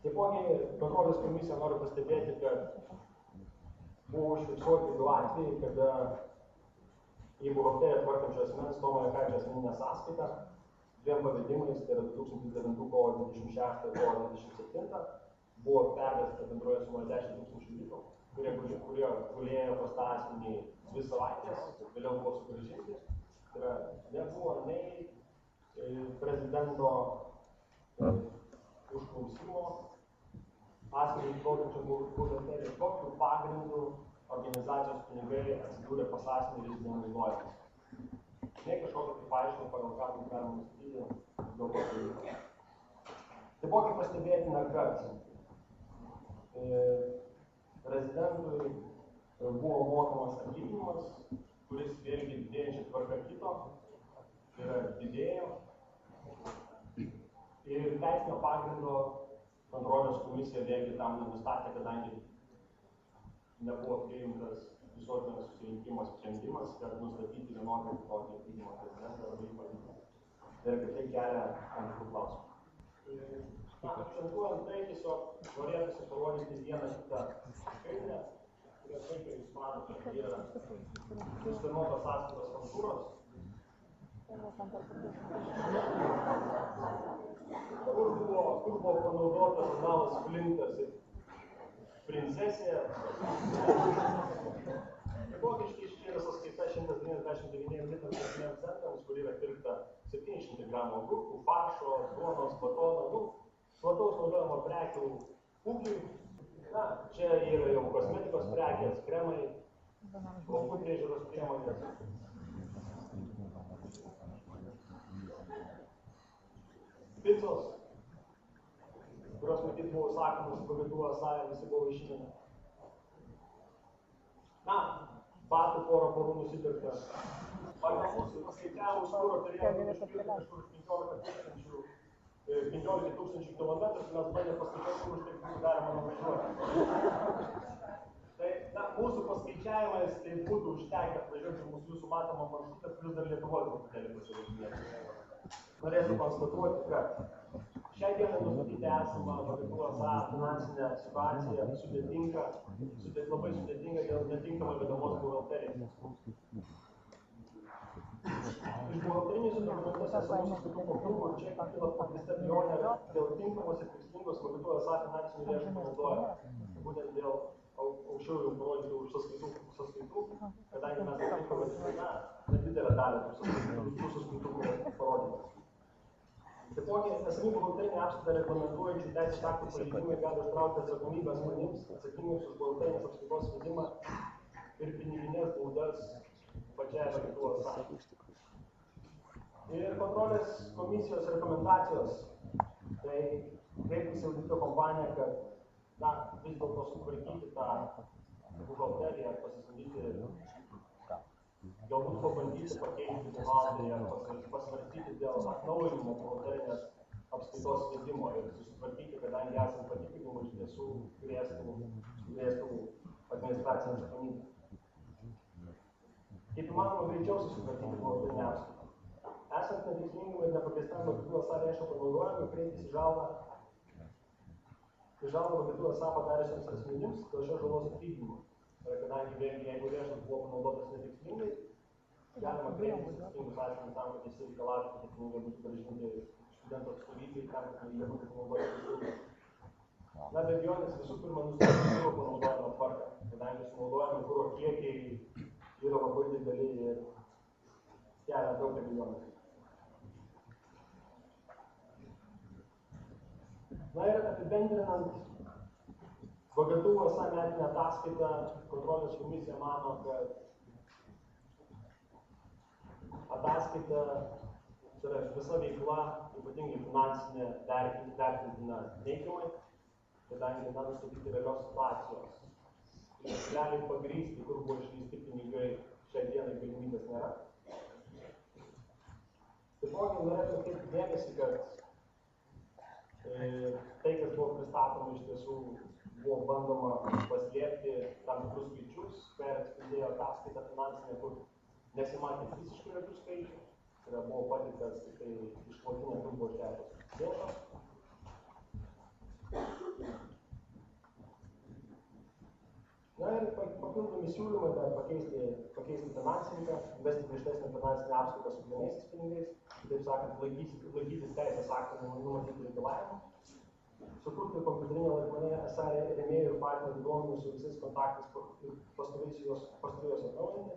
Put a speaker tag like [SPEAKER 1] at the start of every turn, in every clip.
[SPEAKER 1] Taipogi kontrolės komisija nori pastebėti, kad buvo užfiksuoti du atvejai, kada į buhalteriją tvarkančio asmens Tomo Jakaičio asmeninę sąskaitą dviem pavedimais, tai yra 2009 kovo 26 ir kovo 27, buvo pervesta bendroje sumoje 10 000 litų, kurie gulėjo pas tą asmenį 2 savaitės, vėliau buvo sugrąžinti. Tai yra, nebuvo nei prezidento užklausimo asmenį tvarkančio buhalteriją, tokiu pagrindu organizacijos pinigai atsidūrė pas asmenį ir jis nenaudojamas. Ne kažkokio kaip aišku, pagal ką tai galima nustatyti, dėl to dalyko. Taipogi pastebėtina, kad prezidentui buvo mokamas atlyginimas, kuris vėlgi didėjančią tvarką kito, tai yra didėjo. Ir teisinio pagrindo kontrolės komisija vėlgi tam nenustatė, kadangi nebuvo priimtas visuotinio susirinkimo sprendimas, kad nustatyti vienokį tokį atlyginimą prezidentą labai pavyko. Ir kad tai kelia tam tikrų klausimų. Akcentuojant tai, tiesiog norėtųsi parodyti vieną kitą skaidrę, kurios tai, kai jūs matote, tai yra suskanuotos sąskaitos faktūros. Kur buvo panaudotas žurnalas Flintas ir Princesė. Vokiškai čia yra sąskaita 199 litams 7 centams, kur yra pirkta 700 gramų agurkų, faršo, duonos, batono, plataus naudojimo prekių ūkiui. Na, čia yra jau kosmetikos prekės, kremai, plaukų priežiūros priemonės. Picos, kurios matyt buvo sakomas, pavėduo sąją, visi buvo išinami. Na, batų porą porų nusipirkta. Pagal mūsų paskaičiavus kuro turėjome išpirkti kažkur 15 000 kilometrus, mes bandėme paskaičiuoti, kur už tai galima nuvažiuoti. Tai, na, mūsų paskaičiavimais tai būtų užtekę atvažiuoti mūsų jūsų matomą maršrutą, plius dar Lietuvoje truputėlį pasivažinėti. Norėčiau konstatuoti, kad šiai dienai nustatyti esamą Vagėtuvo SA finansinę situaciją sudėtinga, labai sudėtinga dėl netinkamai vedamos buhalterijos. Iš buhalterinėse dokumentuose esamų sąskaitų kokių, čia kyla pagrįsta abejonė dėl tinkamos ir tikslingos Vagėtuvo SA finansinių lėšų panaudojimo. Būtent dėl aukščiau jau parodytų sąskaitų, kadangi mes atlinkome nedidelę dalį tų sąskaitų, kurias parodytas. Taipogi, esami buhalterinė apskaita reglamentuojančių teisės aktų pažeidimai gali užtraukti atsakomybę asmenims atsakingiems už buhalterinės apskaitos vedimą ir piniginės baudas pačiai Vagėtuvo SA. Ir kontrolės komisijos rekomendacijos, tai kreiptis į audito kompaniją, kad vis dėlto sutvarkyti tą buhalteriją, pasisamdyti, galbūt pabandyti pakeisti buhalteriją, pasvarstyti dėl atnaujinimo buhalterinės apskaitos vedimo ir susitvarkyti, kadangi esant patikrinimų iš tiesų grėstų administracinę atsakomybę. Kaip įmanoma greičiau susitvarkyti buhalterinę apskaitą. Esant netikslingam ir nepagrįstam Vagėtuvo SA lėšų panaudojimui, kreiptis į žalą Vagėtuvo SA padariusiems asmenims dėl šios žalos atlyginimo. Kadangi vėlgi, jeigu lėšos buvo panaudotas netikslingai, galima kreiptis tikslingus asmenys tam, kad jis reikalautų, kad pinigai būtų grąžinti studento atstovybei, tam, kad jie būtų panaudoti tikslingai. Na, be abejonės visų pirma nustatyti kuro panaudojimo tvarką, kadangi sunaudojami kuro kiekiai yra labai dideli ir kelia daug abejonės. Na ir apibendrinant Vagėtuvo SA metinę ataskaitą, kontrolės komisija mano, kad ataskaita, tai yra visa veikla, ypatingai finansinė, vertintina neigiamai, kadangi nenustatyti realios situacijos. Realiai pagrįsti, kur buvo išleisti pinigai, šiai dienai galimybės nėra. Taipogi norėčiau atkreipti dėmesį, kad tai, kas buvo pristatoma, iš tiesų buvo bandoma paslėpti tam tikrus skaičius, kai atspindėjo ataskaitą finansinę, kur nesimatė visiškai jokių skaičių, tai buvo pateiktas tik tai išklotinė turbo išleistos lėšos. Siūlomi siūlymai dar pakeisti finansininką, įvesti griežtesnę finansinę apskaitą su grynaisiais pinigais, taip sakant, laikytis teisės aktų numatytų reikalavimų, sukurti kompiuterinę laikmenę esą rėmėjų ir partnerių duomenys su visais kontaktais pastoviai juos atnaujinti.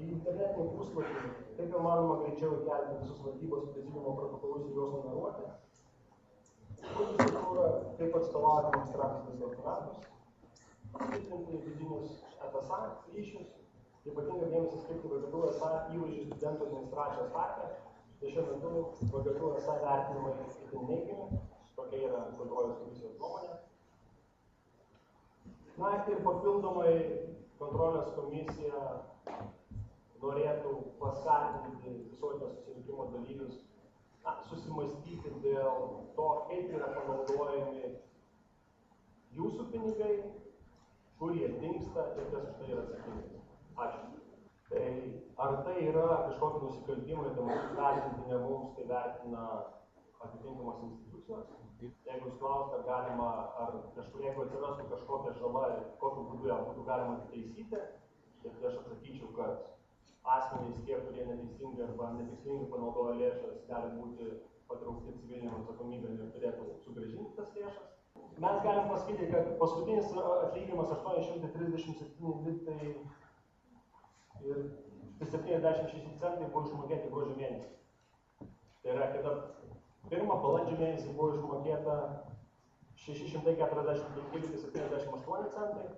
[SPEAKER 1] Į internetinį puslapį, kaip jau manoma, greičiau įkelti visus valdybos prezidiumo protokolus ir juos numeruoti. Skundų struktūrą, kaip atstovauti administracijos doktoratus, stiprinti vidinius FSA ryšius, ypatingai dėmesį skirti VGTU esą įvaizdžių studentų administracijos tarpe, tai šiuo metu VGTU esą vertinimai itin neigiami, tokia yra kontrolės komisijos nuomonė. Na ir papildomai kontrolės komisija norėtų paskatinti visuotinio susirinkimo dalyvius susimastyti dėl to, kaip yra panaudojami jūsų pinigai, kur jie dingsta ir kas už tai yra atsakingas. Ačiū. Tai ar tai yra kažkokie nusikaltimai, tai matyt vertinti ne mums, tai vertina atitinkamos institucijos. Jeigu jūs klausite, ar galima, ar kažkur, jeigu atsirastų kažkokia žala, kokiu būdu ją būtų galima taisyti, tai aš atsakyčiau, kad asmenys tie, kurie neteisingai arba netikslingai panaudoja lėšas, gali būti patraukti civilinėm atsakomybėm ir turėtų sugrąžinti tas lėšas. Mes galim pasakyti, kad paskutinis atlyginimas 837 litai ir 76 centai buvo išmokėti gruodžio mėnesį. Tai yra, kada pirmą balandžio mėnesį buvo išmokėta 645,78 centai.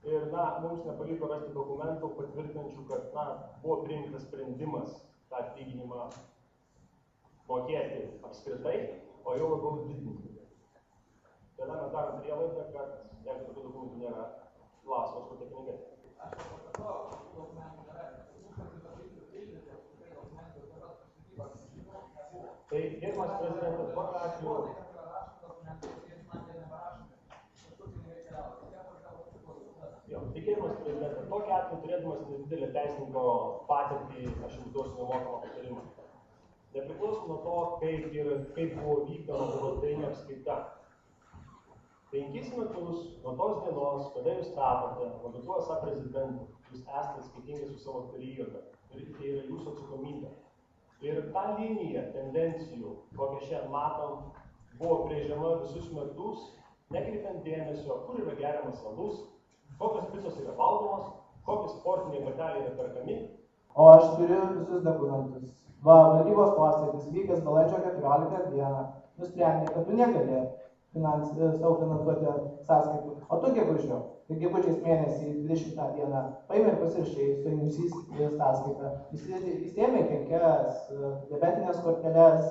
[SPEAKER 1] Ir, mums nepavyko rasti dokumentų patvirtinančių, kad, buvo priimtas sprendimas tą atlyginimą mokėti apskritai, o jau labiau didinti. Tada mes darom prielaidą, kad jeigu tokių dokumentų nėra, klausimas, kokie pinigai.
[SPEAKER 2] Aš pakartoju, dokumentų nėra.
[SPEAKER 1] Tai gerbiamas prezidentas, tokiu atveju... Tai gerbiamas prezidentas, tokiu atveju turėdamas nedidelę teisininko patirtį, aš jums duosiu nemokamą patarimą. Nepriklauso nuo to, kaip buvo vykdoma buhalterinė apskaita. 5 metus nuo tos dienos, kada jūs tapote VGTU esą prezidentu, jūs esate skirtingi su savo periodą ir tai yra jūsų atsakomybė. Ir ta linija tendencijų, kokią šiandien matom, buvo brėžiama visus metus, nekreipiant dėmesio, kur yra geriamas alus, kokios picos yra valdomos, kokie sportiniai bateliai yra perkami.
[SPEAKER 3] O aš turiu visus dokumentus. Valdybos posėdis vykęs balandžio 14 dieną nusprendė, kad tu negali savo finansuoti sąskaitų. O tu gegužio, tai gegužės mėnesį 20 dieną paėmė ir pasirašė stojimsys sąskaitą. Įsėmė 5 debetinės korteles